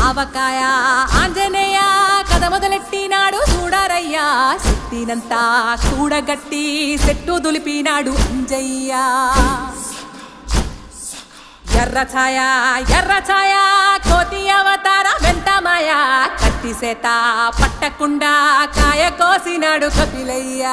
ఆవకాయ ఆంజనేయ కథ మొదలెట్టినాడు చూడరయ్యా శక్తినంతా చూడగట్టి చెట్టు దులిపినాడు అంజయ్య ఎర్ర ఛాయ కోతి అవతార వెంటమాయ కత్తి సేత పట్టకుండా కాయ కోసినాడు కపిలయ్య